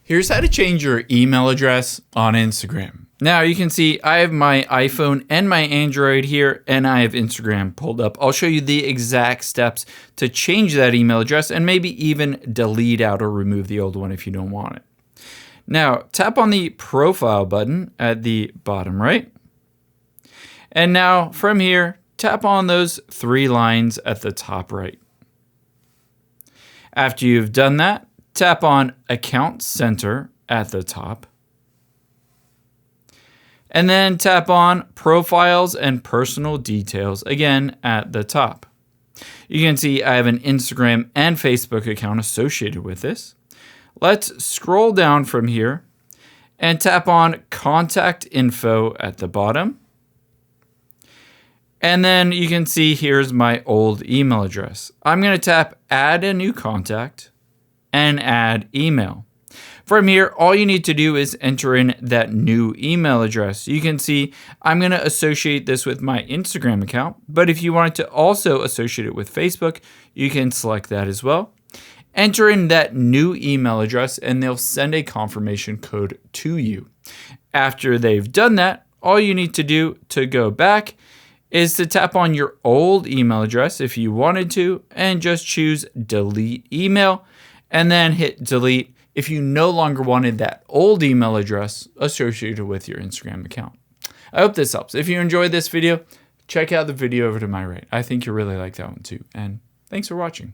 Here's how to change your email address on Instagram. Now you can see I have my iPhone and my Android here, and I have Instagram pulled up. I'll show you the exact steps to change that email address and maybe even delete out or remove the old one if you don't want it. Now tap on the profile button at the bottom right. And now from here, tap on those 3 lines at the top right. After you've done that, tap on Account Center at the top. And then tap on Profiles and Personal Details again at the top. You can see I have an Instagram and Facebook account associated with this. Let's scroll down from here and tap on Contact Info at the bottom. And then you can see here's my old email address. I'm going to tap Add a New Contact and add email. From here, all you need to do is enter in that new email address. You can see I'm going to associate this with my Instagram account, but if you wanted to also associate it with Facebook, you can select that as well. Enter in that new email address and they'll send a confirmation code to you. After they've done that, all you need to do to go back is to tap on your old email address if you wanted to and just choose Delete Email and then hit delete if you no longer wanted that old email address associated with your Instagram account. I hope this helps. If you enjoyed this video, check out the video over to my right. I think you'll really like that one too. And thanks for watching.